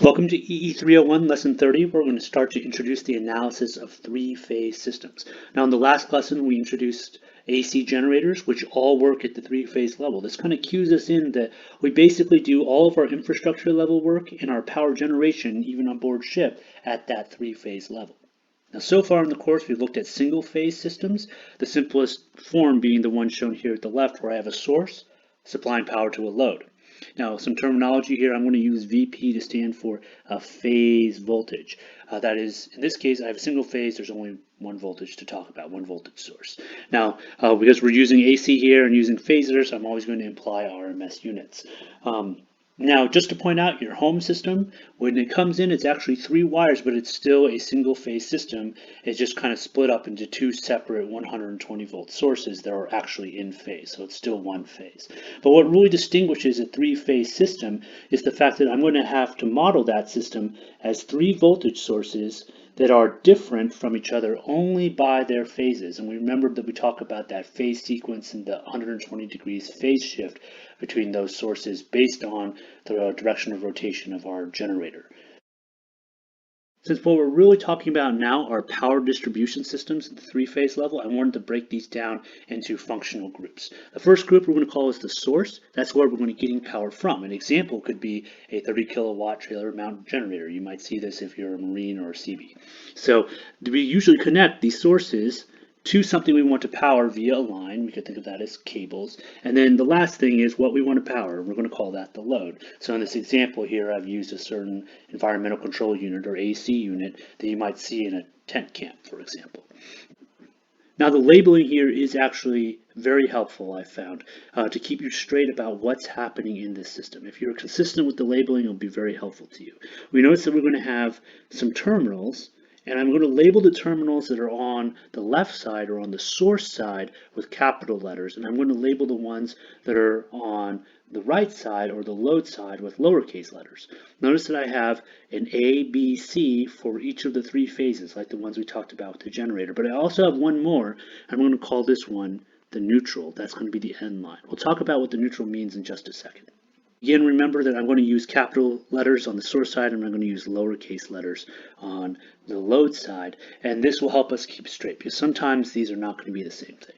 Welcome to EE301 Lesson 30. We're going to start to introduce the analysis of three-phase systems. Now in the last lesson we introduced AC generators, which all work at the three-phase level. This kind of cues us in that we basically do all of our infrastructure level work and our power generation, even on board ship, at that three-phase level. Now so far in the course we've looked at single-phase systems, the simplest form being the one shown here at the left where I have a source supplying power to a load. Now, some terminology here, I'm going to use VP to stand for phase voltage. That is, in this case, I have a single phase, there's only one voltage to talk about, one voltage source. Now, because we're using AC here and using phasors, I'm always going to imply RMS units. Now, just to point out, your home system, when it comes in, it's actually 3 wires, but it's still a single phase system. It's just kind of split up into 2 separate 120 volt sources that are actually in phase, so it's still one phase. But what really distinguishes a 3-phase system is the fact that I'm going to have to model that system as 3 voltage sources that are different from each other only by their phases. And we remember that we talk about that phase sequence and the 120 degrees phase shift between those sources based on the direction of rotation of our generator. Since what we're really talking about now are power distribution systems at the 3-phase level, I wanted to break these down into functional groups. The first group we're going to call is the source. That's where we're going to be getting power from. An example could be a 30 kilowatt trailer mount generator. You might see this if you're a Marine or a Seabee. So we usually connect these sources to something we want to power via a line. We could think of that as cables. And then the last thing is what we want to power. We're going to call that the load. So in this example here, I've used a certain environmental control unit or AC unit that you might see in a tent camp, for example. Now the labeling here is actually very helpful, I've found, to keep you straight about what's happening in this system. If you're consistent with the labeling, it'll be very helpful to you. We notice that we're going to have some terminals, and I'm going to label the terminals that are on the left side or on the source side with capital letters, and I'm going to label the ones that are on the right side or the load side with lowercase letters. Notice that I have an A, B, C for each of the 3 phases, like the ones we talked about with the generator, but I also have one more. I'm going to call this one the neutral. That's going to be the end line. We'll talk about what the neutral means in just a second. Again, remember that I'm going to use capital letters on the source side and I'm going to use lowercase letters on the load side, and this will help us keep straight because sometimes these are not going to be the same thing.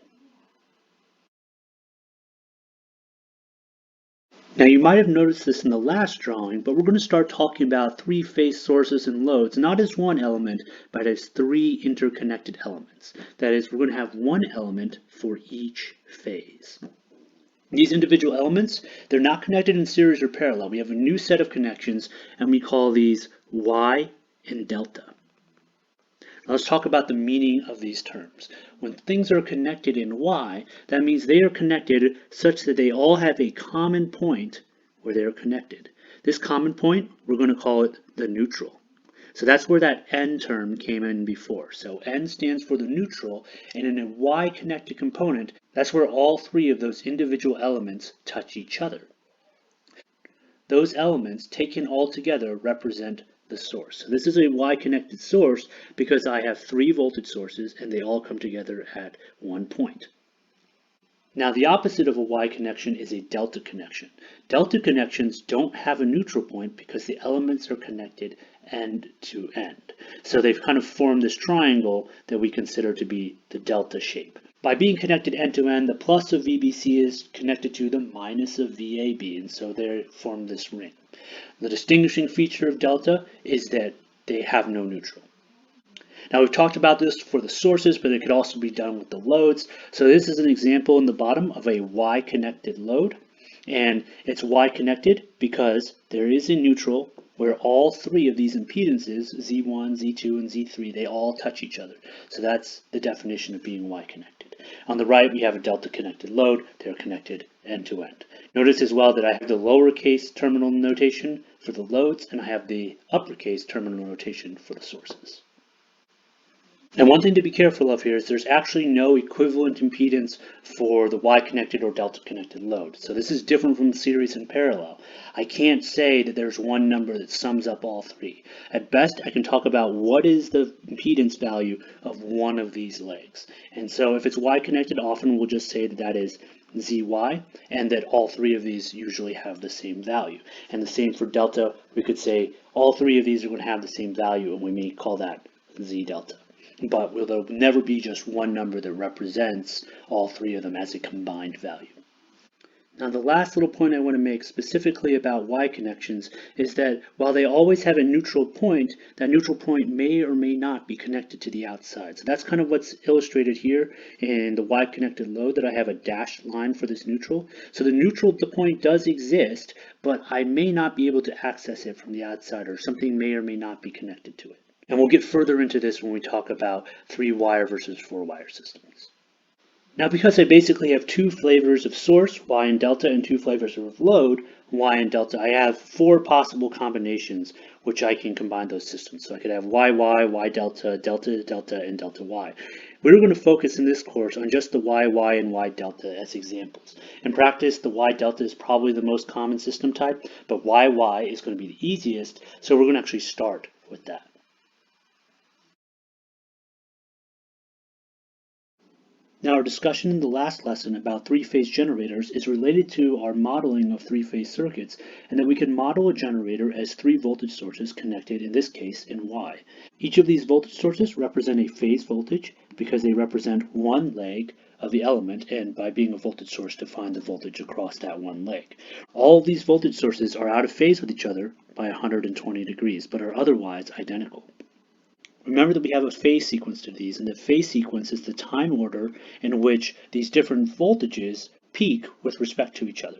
Now you might have noticed this in the last drawing, but we're going to start talking about 3-phase sources and loads, not as one element, but as 3 interconnected elements. That is, we're going to have one element for each phase. These individual elements, they're not connected in series or parallel. We have a new set of connections, and we call these Wye and Delta. Now let's talk about the meaning of these terms. When things are connected in Y, that means they are connected such that they all have a common point where they are connected. This common point, we're going to call it the neutral. So that's where that N term came in before. So N stands for the neutral, and in a Y-connected component, that's where all 3 of those individual elements touch each other. Those elements, taken all together, represent the source. So this is a Y-connected source because I have 3 voltage sources and they all come together at one point. Now the opposite of a Y connection is a delta connection. Delta connections don't have a neutral point because the elements are connected end to end. So they've kind of formed this triangle that we consider to be the delta shape. By being connected end to end, the plus of VBC is connected to the minus of VAB, and so they form this ring. The distinguishing feature of delta is that they have no neutral. Now we've talked about this for the sources, but it could also be done with the loads. So this is an example in the bottom of a Y-connected load, and it's Y-connected because there is a neutral where all 3 of these impedances, Z1, Z2, and Z3, they all touch each other. So that's the definition of being Y-connected. On the right, we have a delta-connected load. They're connected end to end. Notice as well that I have the lowercase terminal notation for the loads, and I have the uppercase terminal notation for the sources. And one thing to be careful of here is there's actually no equivalent impedance for the Y-connected or delta-connected load. So this is different from series and parallel. I can't say that there's one number that sums up all 3. At best, I can talk about what is the impedance value of one of these legs. And so if it's Y-connected, often we'll just say that that is zy, and that all three of these usually have the same value. And the same for delta, we could say all three of these are going to have the same value, and we may call that z delta. But there'll never be just one number that represents all three of them as a combined value. Now, the last little point I want to make specifically about Y connections is that while they always have a neutral point, that neutral point may or may not be connected to the outside. So that's kind of what's illustrated here in the Y connected load, that I have a dashed line for this neutral. So the neutral point does exist, but I may not be able to access it from the outside, or something may or may not be connected to it. And we'll get further into this when we talk about 3-wire versus 4-wire systems. Now, because I basically have two flavors of source, Wye and Delta, and two flavors of load, Wye and Delta, I have four possible combinations which I can combine those systems. So I could have YY, Y Delta, Delta Delta, and Delta Y. We're going to focus in this course on just the YY and Y Delta as examples. In practice, the Y Delta is probably the most common system type, but YY is going to be the easiest, so we're going to actually start with that. Now, our discussion in the last lesson about three-phase generators is related to our modeling of three-phase circuits, and that we can model a generator as three voltage sources connected, in this case, in Y. Each of these voltage sources represent a phase voltage because they represent one leg of the element, and by being a voltage source, define the voltage across that one leg. All of these voltage sources are out of phase with each other by 120 degrees, but are otherwise identical. Remember that we have a phase sequence to these, and the phase sequence is the time order in which these different voltages peak with respect to each other.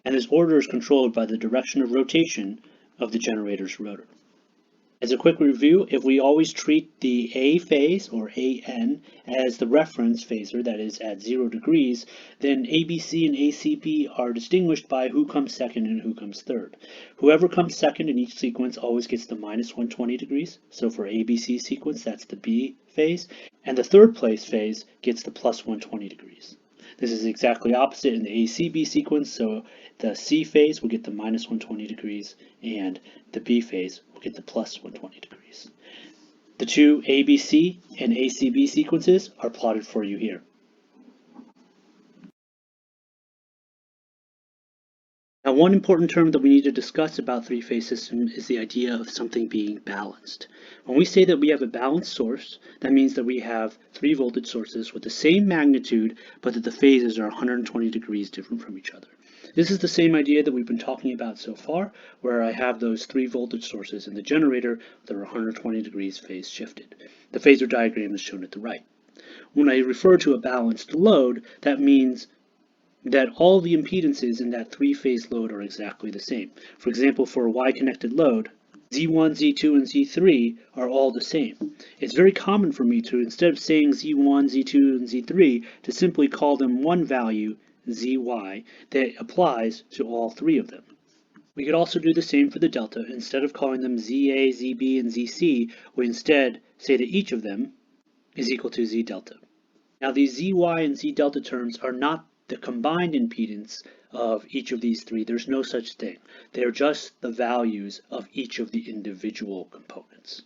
And this order is controlled by the direction of rotation of the generator's rotor. As a quick review, if we always treat the A phase, or AN, as the reference phasor, that is at 0 degrees, then ABC and ACB are distinguished by who comes second and who comes third. Whoever comes second in each sequence always gets the minus 120 degrees. So for ABC sequence, that's the B phase. And the third place phase gets the plus 120 degrees. This is exactly opposite in the ACB sequence, so the C phase will get the minus 120 degrees, and the B phase will get the plus 120 degrees. The two ABC and ACB sequences are plotted for you here. Now, one important term that we need to discuss about three-phase systems is the idea of something being balanced. When we say that we have a balanced source, that means that we have three voltage sources with the same magnitude, but that the phases are 120 degrees different from each other. This is the same idea that we've been talking about so far, where I have those three voltage sources in the generator that are 120 degrees phase shifted. The phasor diagram is shown at the right. When I refer to a balanced load, that means that all the impedances in that three-phase load are exactly the same. For example, for a Y-connected load, Z1, Z2, and Z3 are all the same. It's very common for me to, instead of saying Z1, Z2, and Z3, to simply call them one value, ZY, that applies to all three of them. We could also do the same for the delta. Instead of calling them ZA, ZB, and ZC, we instead say that each of them is equal to Z delta. Now, these ZY and Z delta terms are not the combined impedance of each of these three. There's no such thing. They're just the values of each of the individual components.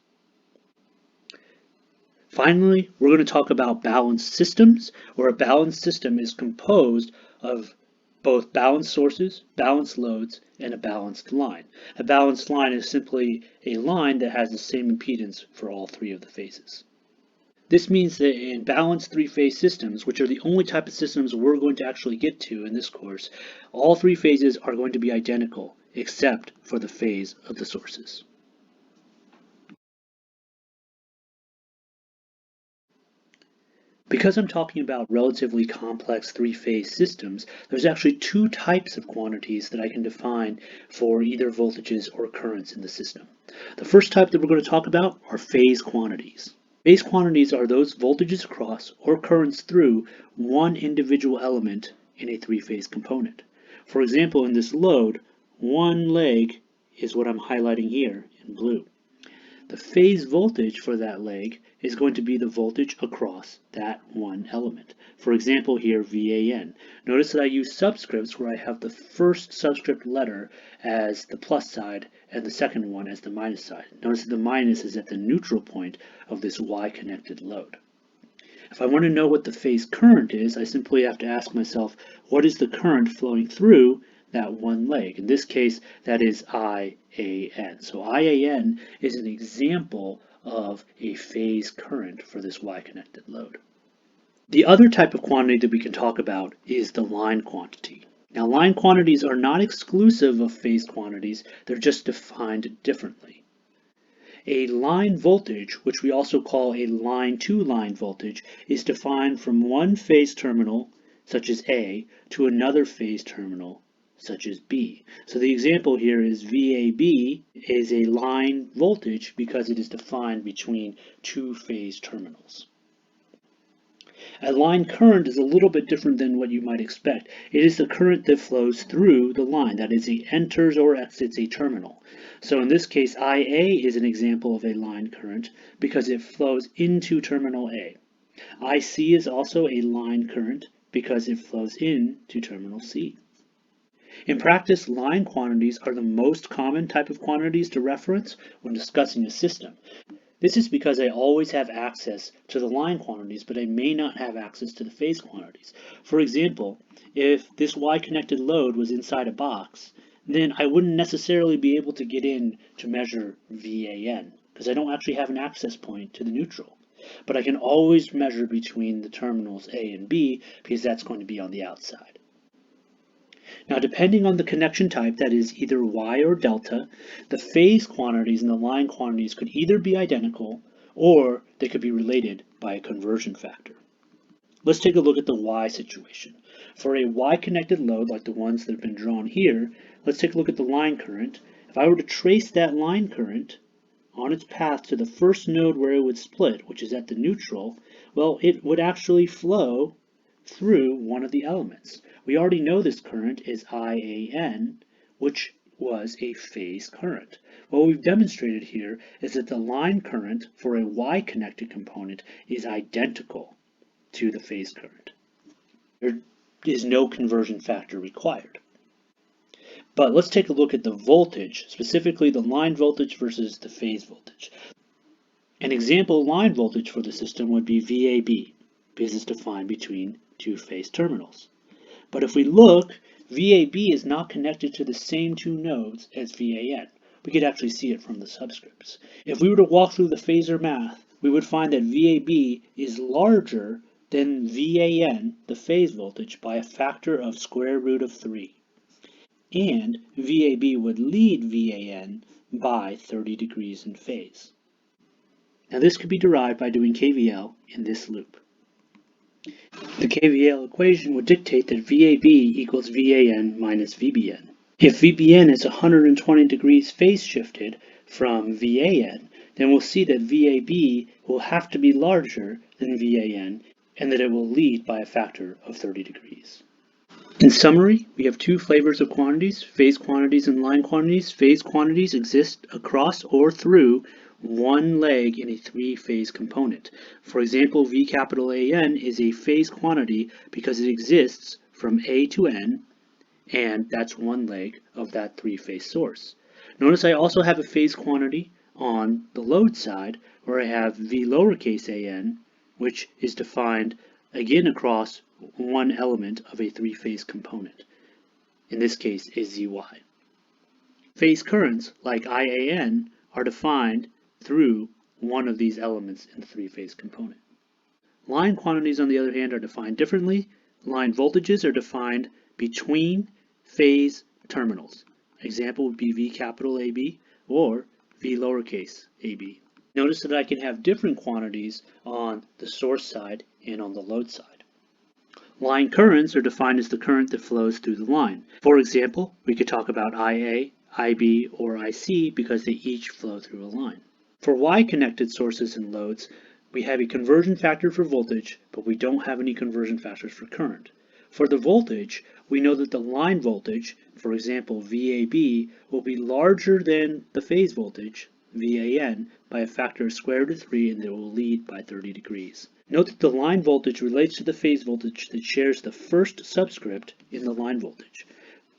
Finally, we're going to talk about balanced systems, where a balanced system is composed of both balanced sources, balanced loads, and a balanced line. A balanced line is simply a line that has the same impedance for all three of the phases. This means that in balanced three-phase systems, which are the only type of systems we're going to actually get to in this course, all three phases are going to be identical, except for the phase of the sources. Because I'm talking about relatively complex three-phase systems, there's actually two types of quantities that I can define for either voltages or currents in the system. The first type that we're going to talk about are phase quantities. Phase quantities are those voltages across or currents through one individual element in a three-phase component. For example, in this load, one leg is what I'm highlighting here in blue. The phase voltage for that leg is going to be the voltage across that one element. For example, here VAN. Notice that I use subscripts where I have the first subscript letter as the plus side and the second one as the minus side. Notice that the minus is at the neutral point of this Y-connected load. If I want to know what the phase current is, I simply have to ask myself, what is the current flowing through that one leg? In this case, that is IAN. So IAN is an example of a phase current for this Y-connected load. The other type of quantity that we can talk about is the line quantity. Now, line quantities are not exclusive of phase quantities, they're just defined differently. A line voltage, which we also call a line-to-line voltage, is defined from one phase terminal, such as A, to another phase terminal, such as B. So the example here is VAB is a line voltage because it is defined between two phase terminals. A line current is a little bit different than what you might expect. It is the current that flows through the line, that is, it enters or exits a terminal. So in this case, IA is an example of a line current because it flows into terminal A. IC is also a line current because it flows into terminal C. In practice, line quantities are the most common type of quantities to reference when discussing a system. This is because I always have access to the line quantities, but I may not have access to the phase quantities. For example, if this Y-connected load was inside a box, then I wouldn't necessarily be able to get in to measure VAN, because I don't actually have an access point to the neutral. But I can always measure between the terminals A and B, because that's going to be on the outside. Now, depending on the connection type, that is either Y or delta, the phase quantities and the line quantities could either be identical or they could be related by a conversion factor. Let's take a look at the Y situation. For a Y-connected load like the ones that have been drawn here, let's take a look at the line current. If I were to trace that line current on its path to the first node where it would split, which is at the neutral, well, it would actually flow through one of the elements. We already know this current is IAN, which was a phase current. What we've demonstrated here is that the line current for a Y-connected component is identical to the phase current. There is no conversion factor required. But let's take a look at the voltage, specifically the line voltage versus the phase voltage. An example line voltage for the system would be VAB, because it's defined between two phase terminals. But if we look, VAB is not connected to the same two nodes as VAN. We could actually see it from the subscripts. If we were to walk through the phasor math, we would find that VAB is larger than VAN, the phase voltage, by a factor of square root of 3. And VAB would lead VAN by 30 degrees in phase. Now this could be derived by doing KVL in this loop. The KVL equation would dictate that VAB equals VAN minus VBN. If VBN is 120 degrees phase shifted from VAN, then we'll see that VAB will have to be larger than VAN and that it will lead by a factor of 30 degrees. In summary, we have two flavors of quantities, phase quantities and line quantities. Phase quantities exist across or through one leg in a three-phase component. For example, V capital AN is a phase quantity because it exists from A to N, and that's one leg of that three-phase source. Notice I also have a phase quantity on the load side where I have V lowercase an, which is defined again across one element of a three-phase component. In this case is ZY. Phase currents, like IAN, are defined through one of these elements in the three-phase component. Line quantities, on the other hand, are defined differently. Line voltages are defined between phase terminals. Example would be V capital AB or V lowercase ab. Notice that I can have different quantities on the source side and on the load side. Line currents are defined as the current that flows through the line. For example, we could talk about IA, IB, or IC because they each flow through a line. For Y-connected sources and loads, we have a conversion factor for voltage, but we don't have any conversion factors for current. For the voltage, we know that the line voltage, for example VAB, will be larger than the phase voltage, VAN, by a factor of square root of 3, and it will lead by 30 degrees. Note that the line voltage relates to the phase voltage that shares the first subscript in the line voltage.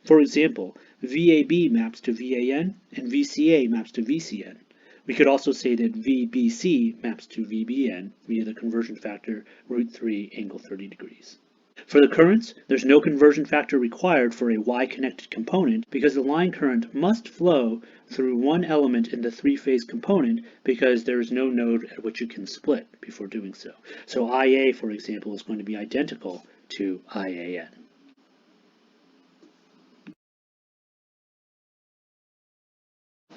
For example, VAB maps to VAN and VCA maps to VCN. We could also say that VBC maps to VBN via the conversion factor √3 angle 30 degrees. For the currents, there's no conversion factor required for a Y-connected component because the line current must flow through one element in the three-phase component because there is no node at which it can split before doing so. So IA, for example, is going to be identical to IAN.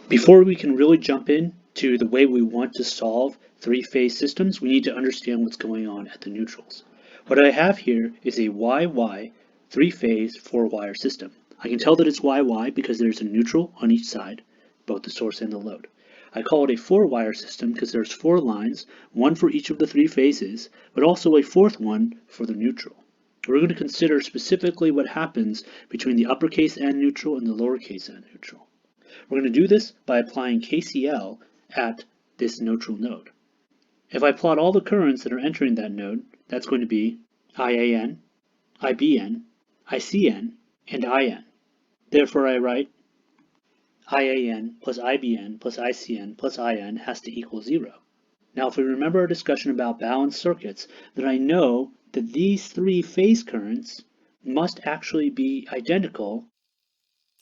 Before we can really jump in to the way we want to solve three-phase systems, we need to understand what's going on at the neutrals. What I have here is a YY three-phase four-wire system. I can tell that it's YY because there's a neutral on each side, both the source and the load. I call it a four-wire system because there's four lines, one for each of the three phases, but also a fourth one for the neutral. We're going to consider specifically what happens between the uppercase N neutral and the lowercase n neutral. We're going to do this by applying KCL at this neutral node. If I plot all the currents that are entering that node, that's going to be IAN, IBN, ICN, and IN. Therefore, I write IAN plus IBN plus ICN plus IN has to equal 0. Now, if we remember our discussion about balanced circuits, then I know that these three phase currents must actually be identical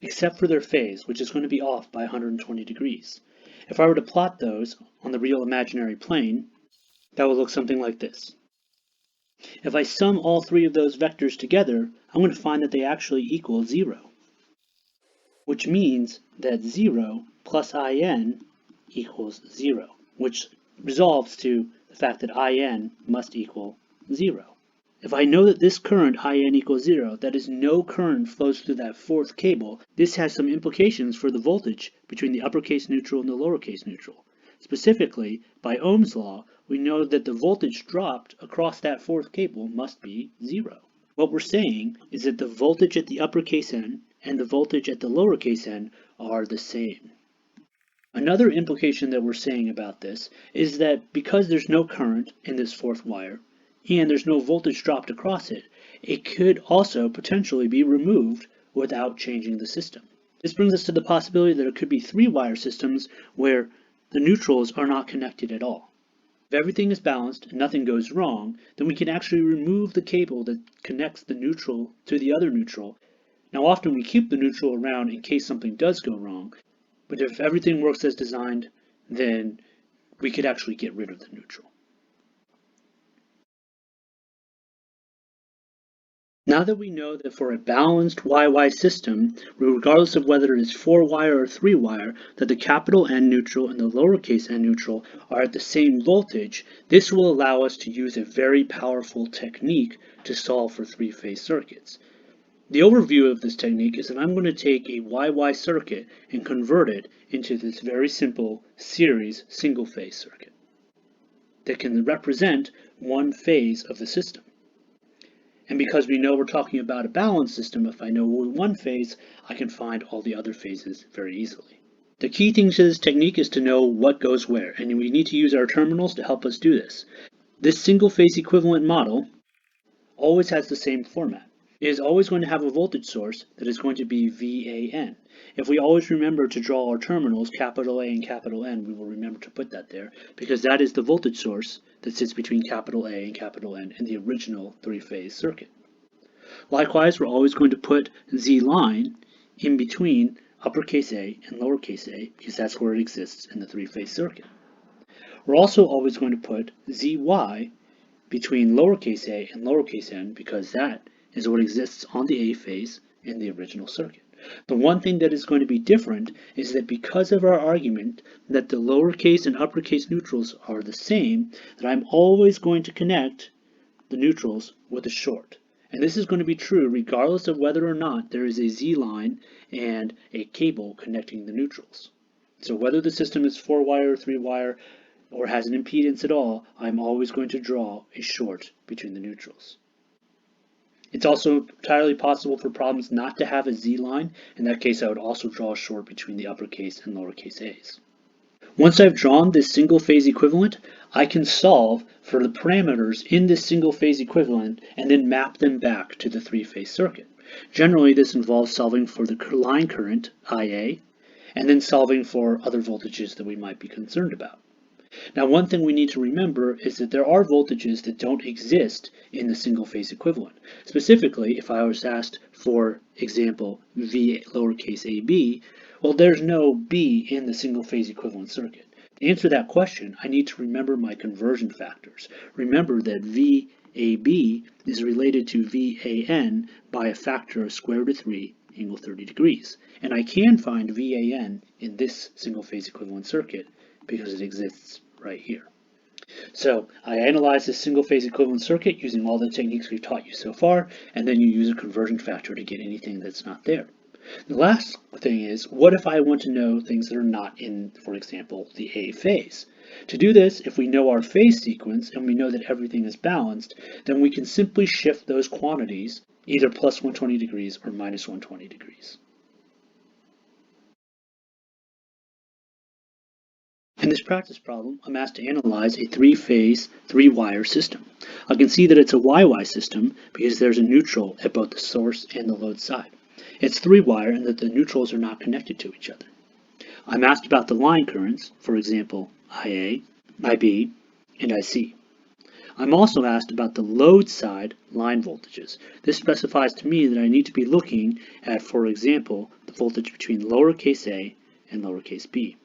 except for their phase, which is going to be off by 120 degrees. If I were to plot those on the real imaginary plane, that would look something like this. If I sum all three of those vectors together, I'm going to find that they actually equal 0, which means that 0 plus IN equals 0, which resolves to the fact that IN must equal 0. If I know that this current IN equals 0, that is, no current flows through that fourth cable, this has some implications for the voltage between the uppercase neutral and the lowercase neutral. Specifically, by Ohm's law, we know that the voltage dropped across that fourth cable must be 0. What we're saying is that the voltage at the uppercase N and the voltage at the lowercase n are the same. Another implication that we're saying about this is that because there's no current in this fourth wire, and there's no voltage dropped across it, it could also potentially be removed without changing the system. This brings us to the possibility that it could be three-wire systems where the neutrals are not connected at all. If everything is balanced and nothing goes wrong, then we can actually remove the cable that connects the neutral to the other neutral. Now, often we keep the neutral around in case something does go wrong, but if everything works as designed, then we could actually get rid of the neutral. Now that we know that for a balanced YY system, regardless of whether it is 4-wire or 3-wire, that the capital N neutral and the lowercase n neutral are at the same voltage, this will allow us to use a very powerful technique to solve for three-phase circuits. The overview of this technique is that I'm going to take a YY circuit and convert it into this very simple series single-phase circuit that can represent one phase of the system. And because we know we're talking about a balanced system, if I know one phase, I can find all the other phases very easily. The key thing to this technique is to know what goes where, and we need to use our terminals to help us do this. This single-phase equivalent model always has the same format. It is always going to have a voltage source that is going to be VAN. If we always remember to draw our terminals, capital A and capital N, we will remember to put that there, because that is the voltage source that sits between capital A and capital N in the original three-phase circuit. Likewise, we're always going to put Z line in between uppercase A and lowercase a, because that's where it exists in the three-phase circuit. We're also always going to put ZY between lowercase a and lowercase n, because that is what exists on the A phase in the original circuit. The one thing that is going to be different is that because of our argument that the lowercase and uppercase neutrals are the same, that I'm always going to connect the neutrals with a short. And this is going to be true regardless of whether or not there is a Z line and a cable connecting the neutrals. So whether the system is 4-wire or 3-wire or has an impedance at all, I'm always going to draw a short between the neutrals. It's also entirely possible for problems not to have a Z line. In that case, I would also draw a short between the uppercase and lowercase a's. Once I've drawn this single-phase equivalent, I can solve for the parameters in this single-phase equivalent and then map them back to the three-phase circuit. Generally, this involves solving for the line current, IA, and then solving for other voltages that we might be concerned about. Now, one thing we need to remember is that there are voltages that don't exist in the single phase equivalent. Specifically, if I was asked, for example, V lowercase ab, well, there's no B in the single phase equivalent circuit. To answer that question, I need to remember my conversion factors. Remember that VAB is related to VAN by a factor of square root of 3, angle 30 degrees. And I can find VAN in this single phase equivalent circuit because it exists right here. So I analyze this single phase equivalent circuit using all the techniques we've taught you so far, and then you use a conversion factor to get anything that's not there. The last thing is, what if I want to know things that are not in, for example, the A phase? To do this, if we know our phase sequence and we know that everything is balanced, then we can simply shift those quantities either plus 120 degrees or minus 120 degrees. In this practice problem, I'm asked to analyze a three-phase, three-wire system. I can see that it's a YY system because there's a neutral at both the source and the load side. It's three-wire and that the neutrals are not connected to each other. I'm asked about the line currents, for example, IA, IB, and IC. I'm also asked about the load side line voltages. This specifies to me that I need to be looking at, for example, the voltage between lowercase a and lowercase b.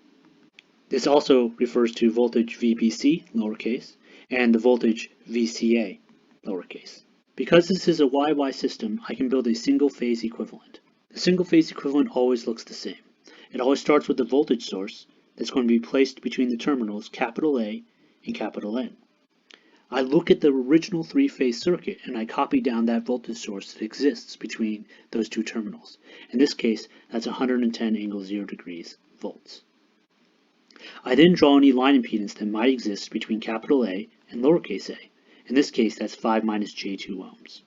This also refers to voltage VBC, lowercase, and the voltage VCA, lowercase. Because this is a YY system, I can build a single phase equivalent. The single phase equivalent always looks the same. It always starts with the voltage source that's going to be placed between the terminals capital A and capital N. I look at the original three-phase circuit and I copy down that voltage source that exists between those two terminals. In this case, that's 110 angle 0 degrees volts. I then draw any line impedance that might exist between capital A and lowercase a. In this case, that's 5 minus J2 ohms.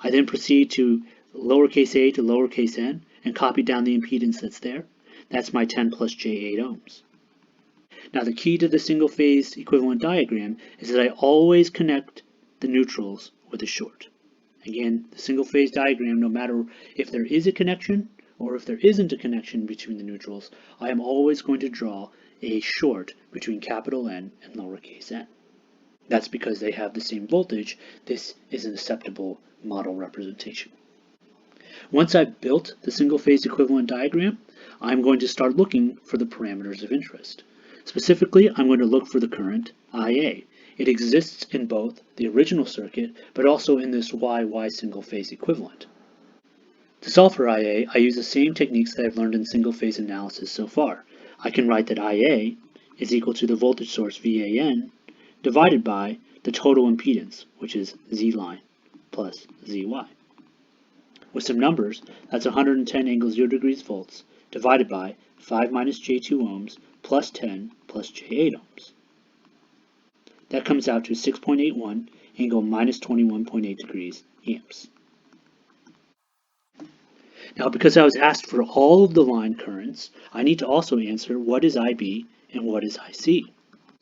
I then proceed to lowercase a to lowercase n and copy down the impedance that's there. That's my 10 plus J8 ohms. Now the key to the single phase equivalent diagram is that I always connect the neutrals with a short. Again, the single phase diagram, no matter if there is a connection or if there isn't a connection between the neutrals, I am always going to draw a short between capital N and lowercase n. That's because they have the same voltage. This is an acceptable model representation. Once I've built the single phase equivalent diagram, I'm going to start looking for the parameters of interest. Specifically, I'm going to look for the current IA. It exists in both the original circuit, but also in this YY single phase equivalent. To solve for IA, I use the same techniques that I've learned in single phase analysis so far. I can write that IA is equal to the voltage source VAN divided by the total impedance, which is Z line plus ZY. With some numbers, that's 110 angle 0 degrees volts divided by 5 minus J2 ohms plus 10 plus J8 ohms. That comes out to 6.81 angle minus 21.8 degrees amps. Now, because I was asked for all of the line currents, I need to also answer what is IB and what is IC.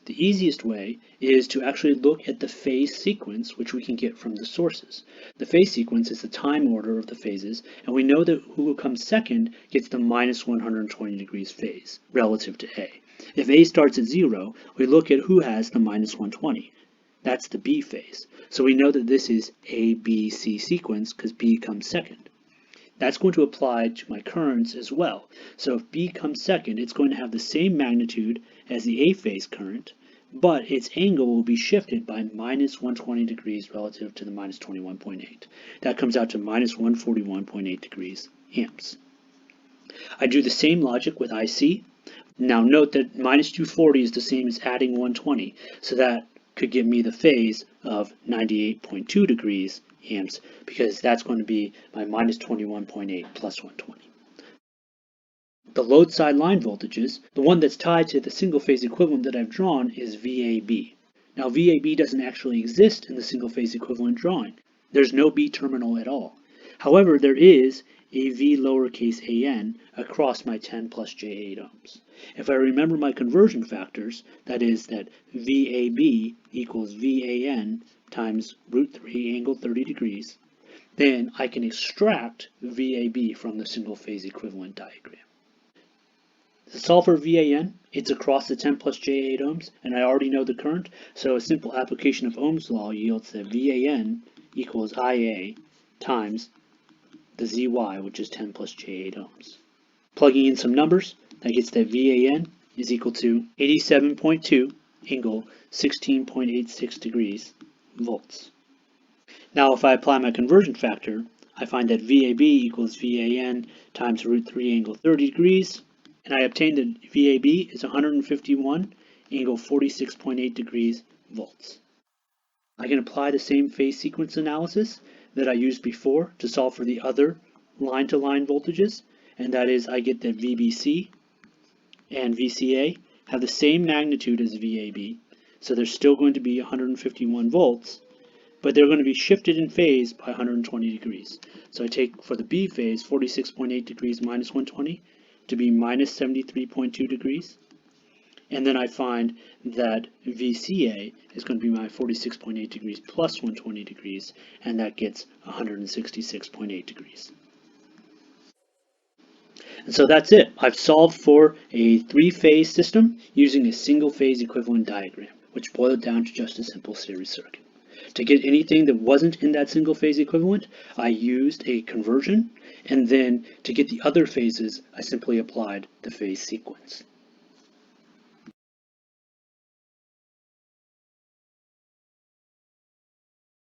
The easiest way is to actually look at the phase sequence, which we can get from the sources. The phase sequence is the time order of the phases, and we know that who comes second gets the minus 120 degrees phase relative to A. If A starts at 0, we look at who has the minus 120. That's the B phase. So we know that this is A, B, C sequence because B comes second. That's going to apply to my currents as well. So if B comes second, it's going to have the same magnitude as the A phase current, but its angle will be shifted by minus 120 degrees relative to the minus 21.8. That comes out to minus 141.8 degrees amps. I do the same logic with IC. Now note that minus 240 is the same as adding 120, so that could give me the phase of 98.2 degrees amps, because that's going to be my minus 21.8 plus 120. The load side line voltages, the one that's tied to the single phase equivalent that I've drawn is VAB. Now VAB doesn't actually exist in the single phase equivalent drawing. There's no B terminal at all. However, there is a V lowercase an across my 10 plus J8 ohms. If I remember my conversion factors, that is that VAB equals VAN times root 3 angle 30 degrees, then I can extract VAB from the single phase equivalent diagram. To solve for VAN, it's across the 10 plus J8 ohms, and I already know the current, so a simple application of Ohm's law yields that VAN equals IA times the ZY, which is 10 plus J8 ohms. Plugging in some numbers, that gets that VAN is equal to 87.2 angle 16.86 degrees volts. Now if I apply my conversion factor, I find that VAB equals VAN times root 3 angle 30 degrees, and I obtain that VAB is 151 angle 46.8 degrees volts. I can apply the same phase sequence analysis that I used before to solve for the other line-to-line voltages, and that is I get that VBC and VCA have the same magnitude as VAB, so they're still going to be 151 volts, but they're going to be shifted in phase by 120 degrees. So I take for the B phase 46.8 degrees minus 120 to be minus 73.2 degrees. And then I find that VCA is going to be my 46.8 degrees plus 120 degrees, and that gets 166.8 degrees. And so that's it. I've solved for a three-phase system using a single-phase equivalent diagram, which boiled down to just a simple series circuit. To get anything that wasn't in that single phase equivalent, I used a conversion, and then to get the other phases, I simply applied the phase sequence.